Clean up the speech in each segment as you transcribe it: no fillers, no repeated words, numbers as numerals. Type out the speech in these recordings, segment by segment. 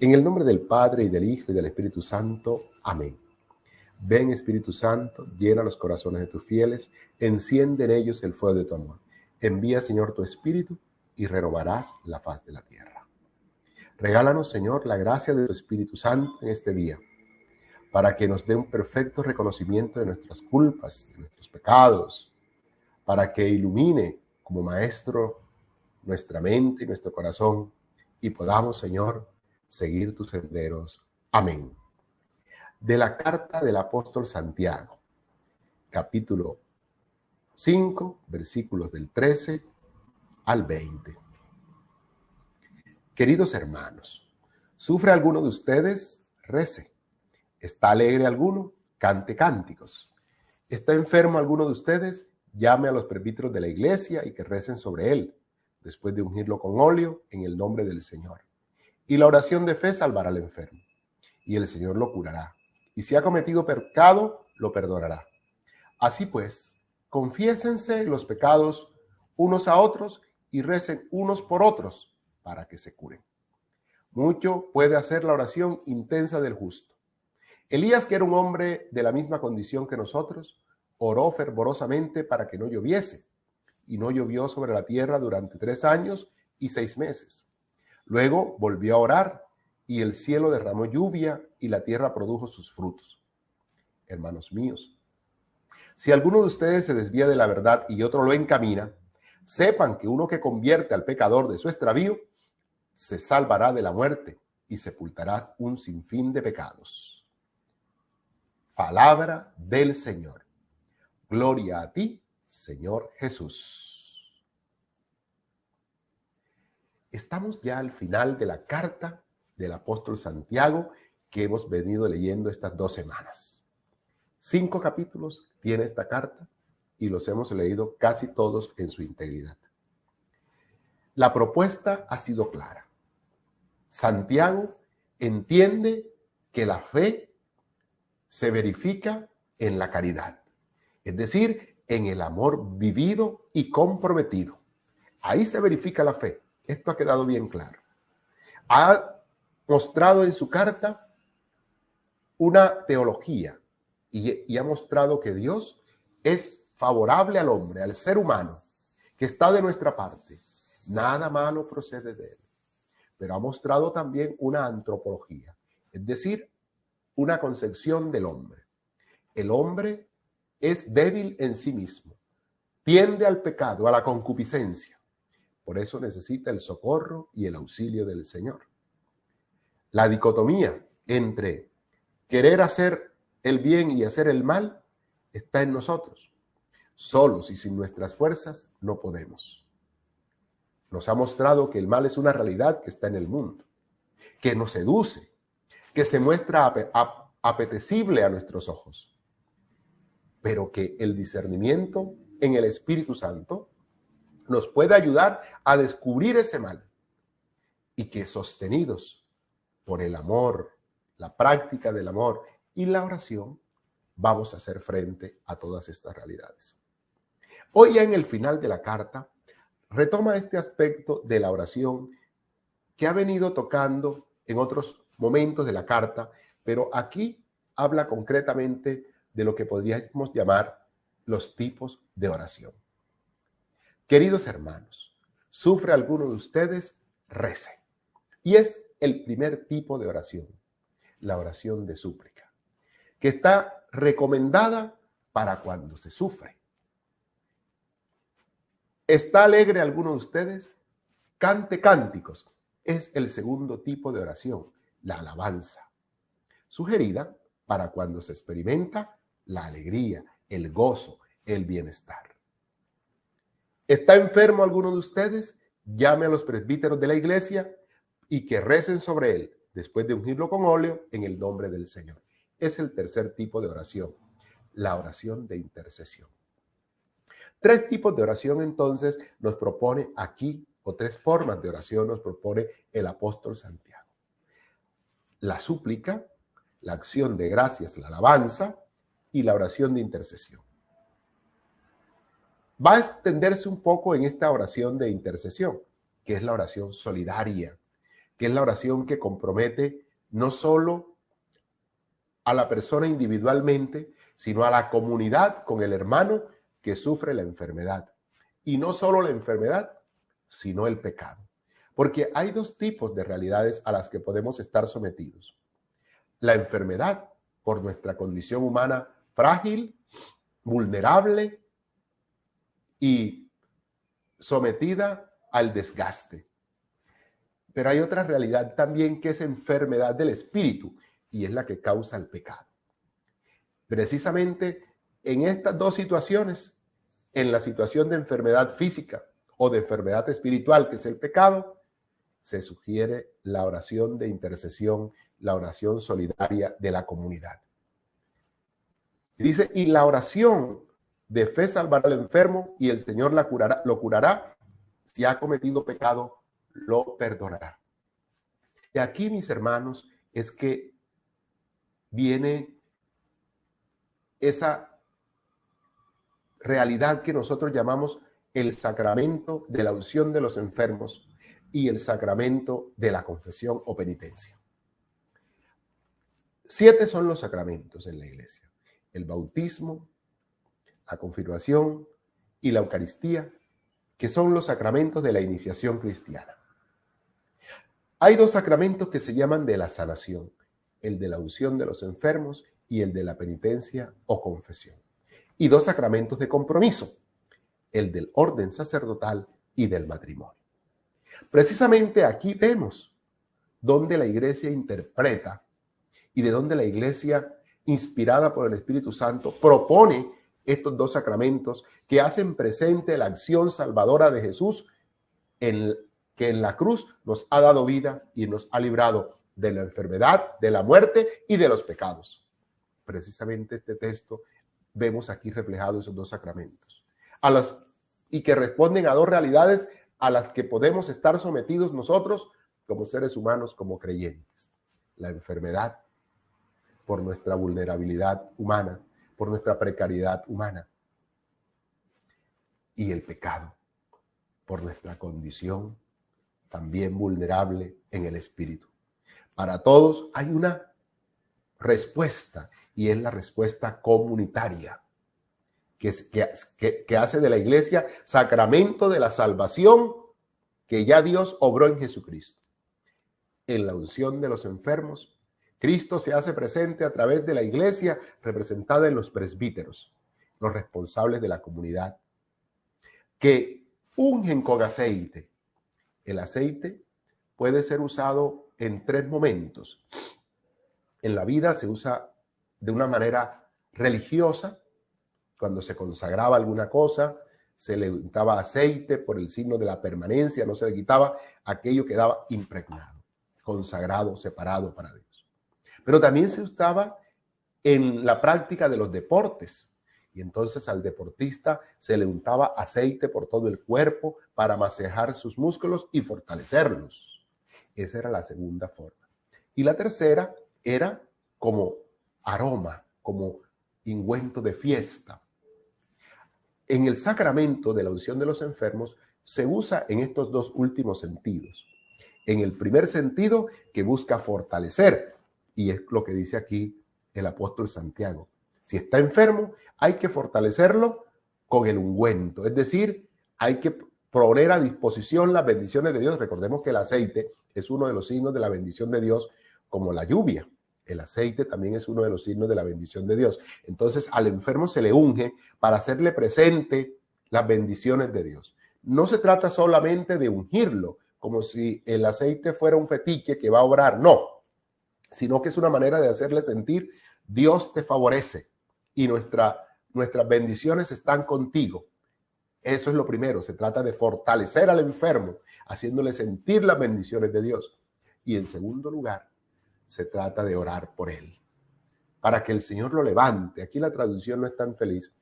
En el nombre del Padre, y del Hijo, y del Espíritu Santo. Amén. Ven, Espíritu Santo, llena los corazones de tus fieles, enciende en ellos el fuego de tu amor. Envía, Señor, tu Espíritu, y renovarás la faz de la tierra. Regálanos, Señor, la gracia de tu Espíritu Santo en este día, para que nos dé un perfecto reconocimiento de nuestras culpas, de nuestros pecados, para que ilumine como Maestro nuestra mente y nuestro corazón, y podamos, Señor, seguir tus senderos. Amén. De la carta del apóstol Santiago, capítulo 5, versículos del 13 al 20. Queridos hermanos, ¿sufre alguno de ustedes? Rece. ¿Está alegre alguno? Cante cánticos. ¿Está enfermo alguno de ustedes? Llame a los presbíteros de la iglesia y que recen sobre él, después de ungirlo con óleo en el nombre del Señor. Y la oración de fe salvará al enfermo, y el Señor lo curará. Y si ha cometido pecado, lo perdonará. Así pues, confiésense los pecados unos a otros y recen unos por otros para que se curen. Mucho puede hacer la oración intensa del justo. Elías, que era un hombre de la misma condición que nosotros, oró fervorosamente para que no lloviese, y no llovió sobre la tierra durante 3 años y 6 meses. Luego volvió a orar, y el cielo derramó lluvia, y la tierra produjo sus frutos. Hermanos míos, si alguno de ustedes se desvía de la verdad y otro lo encamina, sepan que uno que convierte al pecador de su extravío, se salvará de la muerte y sepultará un sinfín de pecados. Palabra del Señor. Gloria a ti, Señor Jesús. Estamos ya al final de la carta del apóstol Santiago que hemos venido leyendo estas 2 semanas. 5 capítulos tiene esta carta y los hemos leído casi todos en su integridad. La propuesta ha sido clara. Santiago entiende que la fe se verifica en la caridad, es decir, en el amor vivido y comprometido. Ahí se verifica la fe. Esto ha quedado bien claro. Ha mostrado en su carta una teología y ha mostrado que Dios es favorable al hombre, al ser humano, que está de nuestra parte. Nada malo procede de él. Pero ha mostrado también una antropología, es decir, una concepción del hombre. El hombre es débil en sí mismo, tiende al pecado, a la concupiscencia. Por eso necesita el socorro y el auxilio del Señor. La dicotomía entre querer hacer el bien y hacer el mal está en nosotros. Solos y sin nuestras fuerzas no podemos. Nos ha mostrado que el mal es una realidad que está en el mundo, que nos seduce, que se muestra apetecible a nuestros ojos, pero que el discernimiento en el Espíritu Santo nos puede ayudar a descubrir ese mal y que sostenidos por el amor, la práctica del amor y la oración, vamos a hacer frente a todas estas realidades. Hoy ya en el final de la carta retoma este aspecto de la oración que ha venido tocando en otros momentos de la carta, pero aquí habla concretamente de lo que podríamos llamar los tipos de oración. Queridos hermanos, ¿sufre alguno de ustedes? Rece. Y es el primer tipo de oración, la oración de súplica, que está recomendada para cuando se sufre. ¿Está alegre alguno de ustedes? Cante cánticos. Es el segundo tipo de oración, la alabanza, sugerida para cuando se experimenta la alegría, el gozo, el bienestar. ¿Está enfermo alguno de ustedes? Llame a los presbíteros de la iglesia y que recen sobre él, después de ungirlo con óleo en el nombre del Señor. Es el tercer tipo de oración, la oración de intercesión. 3 tipos de oración entonces nos propone aquí, o 3 formas de oración nos propone el apóstol Santiago. La súplica, la acción de gracias, la alabanza y la oración de intercesión. Va a extenderse un poco en esta oración de intercesión, que es la oración solidaria, que es la oración que compromete no solo a la persona individualmente, sino a la comunidad con el hermano que sufre la enfermedad. Y no solo la enfermedad, sino el pecado. Porque hay dos tipos de realidades a las que podemos estar sometidos. La enfermedad, por nuestra condición humana frágil, vulnerable y sometida al desgaste. Pero hay otra realidad también que es enfermedad del espíritu y es la que causa el pecado. Precisamente en estas dos situaciones, en la situación de enfermedad física o de enfermedad espiritual, que es el pecado, se sugiere la oración de intercesión, la oración solidaria de la comunidad. Dice, y la oración de fe salvará al enfermo y el Señor lo curará. Si ha cometido pecado, lo perdonará. Y aquí, mis hermanos, es que viene esa realidad que nosotros llamamos el sacramento de la unción de los enfermos y el sacramento de la confesión o penitencia. 7 son los sacramentos en la iglesia: el bautismo, la confirmación y la Eucaristía, que son los sacramentos de la iniciación cristiana. Hay 2 sacramentos que se llaman de la sanación: el de la unción de los enfermos y el de la penitencia o confesión. Y 2 sacramentos de compromiso: el del orden sacerdotal y del matrimonio. Precisamente aquí vemos donde la iglesia interpreta y de donde la iglesia, inspirada por el Espíritu Santo, propone estos 2 sacramentos que hacen presente la acción salvadora de Jesús, que en la cruz nos ha dado vida y nos ha librado de la enfermedad, de la muerte y de los pecados. Precisamente este texto vemos aquí reflejados esos 2 sacramentos, y que responden a 2 realidades a las que podemos estar sometidos nosotros como seres humanos, como creyentes: la enfermedad por nuestra vulnerabilidad humana, por nuestra precariedad humana, y el pecado por nuestra condición también vulnerable en el espíritu. Para todos hay una respuesta, y es la respuesta comunitaria, que hace de la iglesia sacramento de la salvación que ya Dios obró en Jesucristo. En la unción de los enfermos, Cristo se hace presente a través de la iglesia, representada en los presbíteros, los responsables de la comunidad, que ungen con aceite. El aceite puede ser usado en 3 momentos. En la vida se usa de una manera religiosa. Cuando se consagraba alguna cosa, se le untaba aceite por el signo de la permanencia, no se le quitaba, aquello quedaba impregnado, consagrado, separado para Dios. Pero también se usaba en la práctica de los deportes, y entonces al deportista se le untaba aceite por todo el cuerpo para masajear sus músculos y fortalecerlos. Esa era la segunda forma. Y la tercera era como aroma, como ungüento de fiesta. En el sacramento de la unción de los enfermos se usa en estos 2 últimos sentidos. En el primer sentido, que busca fortalecer, y es lo que dice aquí el apóstol Santiago. Si está enfermo, hay que fortalecerlo con el ungüento, es decir, hay que poner a disposición las bendiciones de Dios. Recordemos que el aceite es uno de los signos de la bendición de Dios, como la lluvia. El aceite también es uno de los signos de la bendición de Dios. Entonces al enfermo se le unge para hacerle presente las bendiciones de Dios. No se trata solamente de ungirlo, como si el aceite fuera un fetiche que va a obrar, no, sino que es una manera de hacerle sentir: Dios te favorece y nuestras bendiciones están contigo. Eso es lo primero. Se trata de fortalecer al enfermo, haciéndole sentir las bendiciones de Dios. Y en segundo lugar, se trata de orar por él, para que el Señor lo levante. Aquí la traducción no es tan feliz,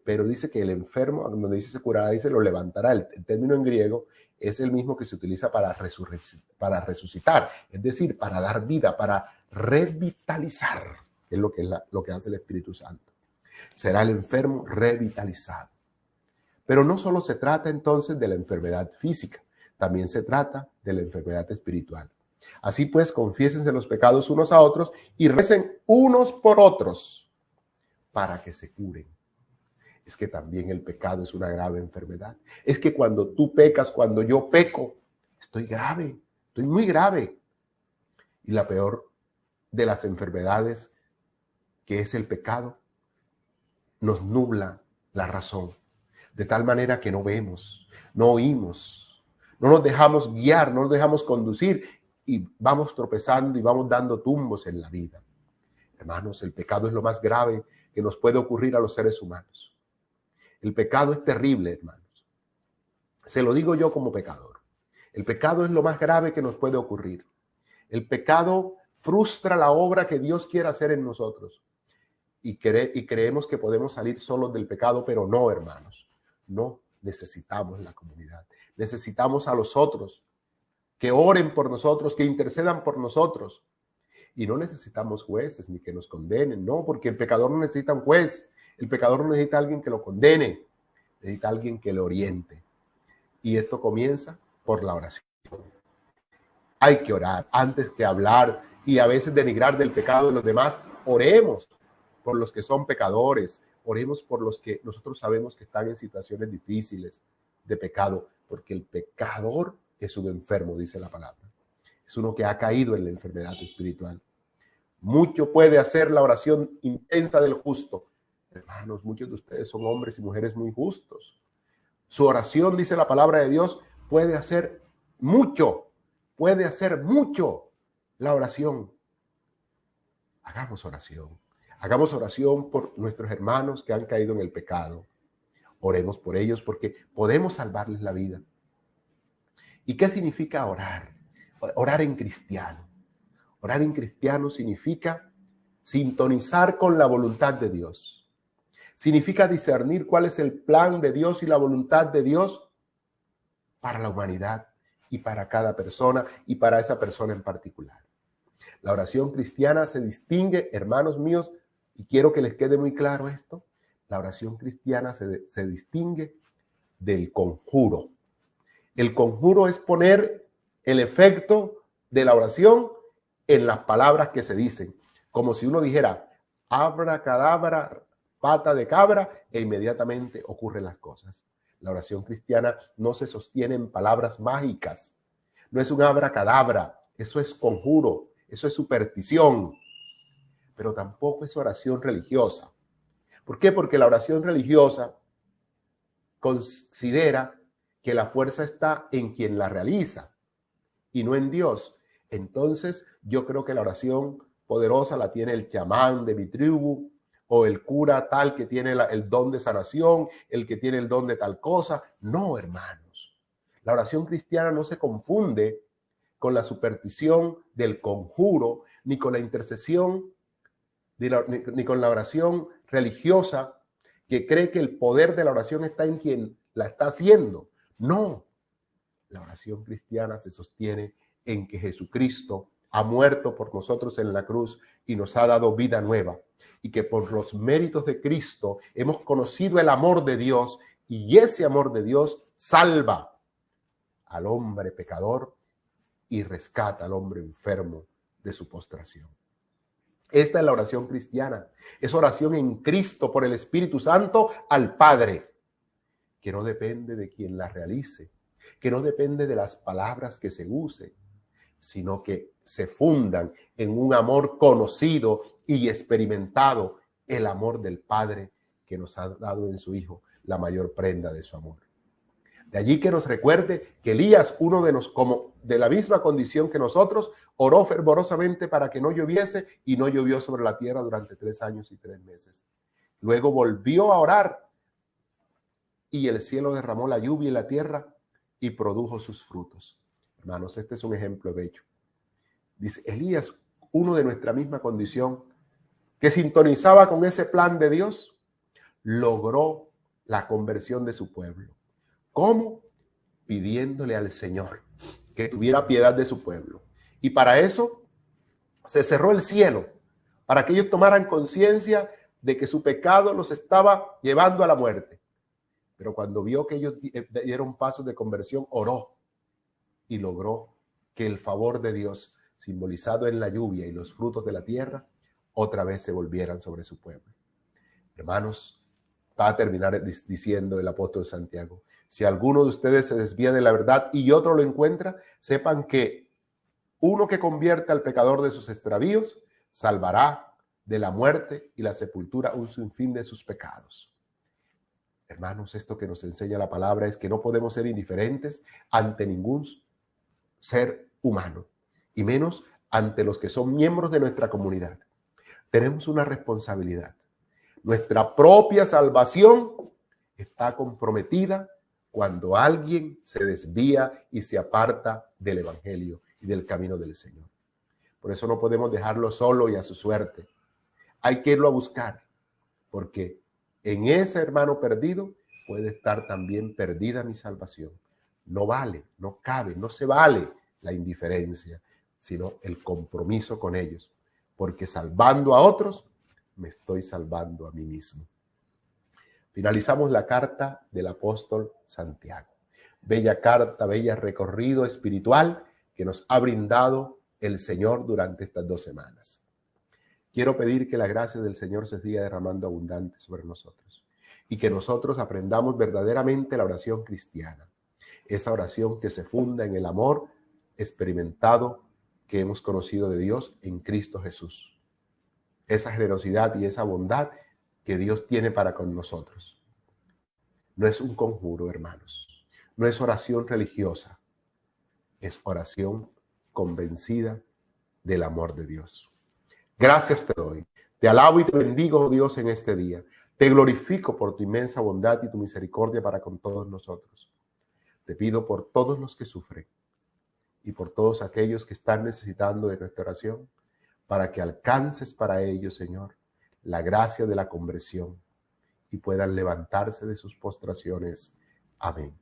pero dice que el enfermo, donde dice se curará, dice lo levantará. El término en griego es el mismo que se utiliza para resucitar, es decir, para dar vida, para revitalizar, que es lo que hace el Espíritu Santo. Será el enfermo revitalizado. Pero no solo se trata entonces de la enfermedad física, también se trata de la enfermedad espiritual. Así pues, confiésense los pecados unos a otros y recen unos por otros para que se curen. Es que también el pecado es una grave enfermedad. Es que cuando tú pecas, cuando yo peco, estoy grave, estoy muy grave. Y la peor de las enfermedades, que es el pecado, nos nubla la razón, de tal manera que no vemos, no oímos, no nos dejamos guiar, no nos dejamos conducir y vamos tropezando y vamos dando tumbos en la vida. Hermanos, el pecado es lo más grave que nos puede ocurrir a los seres humanos. El pecado es terrible, hermanos. Se lo digo yo como pecador. El pecado es lo más grave que nos puede ocurrir. El pecado frustra la obra que Dios quiere hacer en nosotros. Y creemos que podemos salir solos del pecado, pero no, hermanos. No, necesitamos la comunidad. Necesitamos a los otros que oren por nosotros, que intercedan por nosotros. Y no necesitamos jueces ni que nos condenen, no, porque el pecador no necesita un juez. El pecador no necesita a alguien que lo condene, necesita a alguien que le oriente. Y esto comienza por la oración. Hay que orar antes que hablar y a veces denigrar del pecado de los demás. Oremos por los que son pecadores, oremos por los que nosotros sabemos que están en situaciones difíciles de pecado, porque el pecador es un enfermo, dice la palabra. Es uno que ha caído en la enfermedad espiritual. Mucho puede hacer la oración intensa del justo. Hermanos, muchos de ustedes son hombres y mujeres muy justos. Su oración, dice la palabra de Dios, puede hacer mucho la oración. Hagamos oración por nuestros hermanos que han caído en el pecado. Oremos por ellos porque podemos salvarles la vida. ¿Y qué significa orar? Orar en cristiano. Orar en cristiano significa sintonizar con la voluntad de Dios. Significa discernir cuál es el plan de Dios y la voluntad de Dios para la humanidad y para cada persona y para esa persona en particular. La oración cristiana se distingue, hermanos míos, y quiero que les quede muy claro esto, la oración cristiana se distingue del conjuro. El conjuro es poner el efecto de la oración en las palabras que se dicen, como si uno dijera, abracadabra, pata de cabra, e inmediatamente ocurren las cosas. La oración cristiana no se sostiene en palabras mágicas, no es un abracadabra, eso es conjuro, eso es superstición, pero tampoco es oración religiosa. ¿Por qué? Porque la oración religiosa considera que la fuerza está en quien la realiza y no en Dios. Entonces, yo creo que la oración poderosa la tiene el chamán de mi tribu o el cura tal que tiene el don de sanación, el que tiene el don de tal cosa. No, hermanos. La oración cristiana no se confunde con la superstición del conjuro, ni con la intercesión, ni con la oración religiosa que cree que el poder de la oración está en quien la está haciendo. No, la oración cristiana se sostiene en que Jesucristo ha muerto por nosotros en la cruz y nos ha dado vida nueva, y que por los méritos de Cristo hemos conocido el amor de Dios, y ese amor de Dios salva al hombre pecador y rescata al hombre enfermo de su postración. Esta es la oración cristiana, es oración en Cristo por el Espíritu Santo al Padre, que no depende de quien la realice, que no depende de las palabras que se usen, sino que se fundan en un amor conocido y experimentado, el amor del Padre que nos ha dado en su Hijo la mayor prenda de su amor. De allí que nos recuerde que Elías, uno de la misma condición que nosotros, oró fervorosamente para que no lloviese y no llovió sobre la tierra durante 3 años y 3 meses. Luego volvió a orar y el cielo derramó la lluvia en la tierra y produjo sus frutos. Hermanos, este es un ejemplo bello. Dice Elías, uno de nuestra misma condición, que sintonizaba con ese plan de Dios, logró la conversión de su pueblo. ¿Cómo? Pidiéndole al Señor que tuviera piedad de su pueblo. Y para eso se cerró el cielo, para que ellos tomaran conciencia de que su pecado los estaba llevando a la muerte. Pero cuando vio que ellos dieron pasos de conversión, oró y logró que el favor de Dios, simbolizado en la lluvia y los frutos de la tierra, otra vez se volvieran sobre su pueblo. Hermanos, va a terminar diciendo el apóstol Santiago: si alguno de ustedes se desvía de la verdad y otro lo encuentra, sepan que uno que convierta al pecador de sus extravíos salvará de la muerte y la sepultura un sinfín de sus pecados. Hermanos, esto que nos enseña la palabra es que no podemos ser indiferentes ante ningún ser humano, y menos ante los que son miembros de nuestra comunidad. Tenemos una responsabilidad. Nuestra propia salvación está comprometida cuando alguien se desvía y se aparta del evangelio y del camino del Señor. Por eso no podemos dejarlo solo y a su suerte. Hay que irlo a buscar, porque en ese hermano perdido puede estar también perdida mi salvación. No vale, no cabe, no se vale la indiferencia, sino el compromiso con ellos, porque salvando a otros, me estoy salvando a mí mismo. Finalizamos la carta del apóstol Santiago. Bella carta, bella recorrido espiritual que nos ha brindado el Señor durante estas 2 semanas. Quiero pedir que la gracia del Señor se siga derramando abundante sobre nosotros y que nosotros aprendamos verdaderamente la oración cristiana, esa oración que se funda en el amor experimentado que hemos conocido de Dios en Cristo Jesús. Esa generosidad y esa bondad que Dios tiene para con nosotros. No es un conjuro, hermanos. No es oración religiosa. Es oración convencida del amor de Dios. Gracias te doy. Te alabo y te bendigo, oh Dios, en este día. Te glorifico por tu inmensa bondad y tu misericordia para con todos nosotros. Te pido por todos los que sufren y por todos aquellos que están necesitando de nuestra oración, para que alcances para ellos, Señor, la gracia de la conversión y puedan levantarse de sus postraciones. Amén.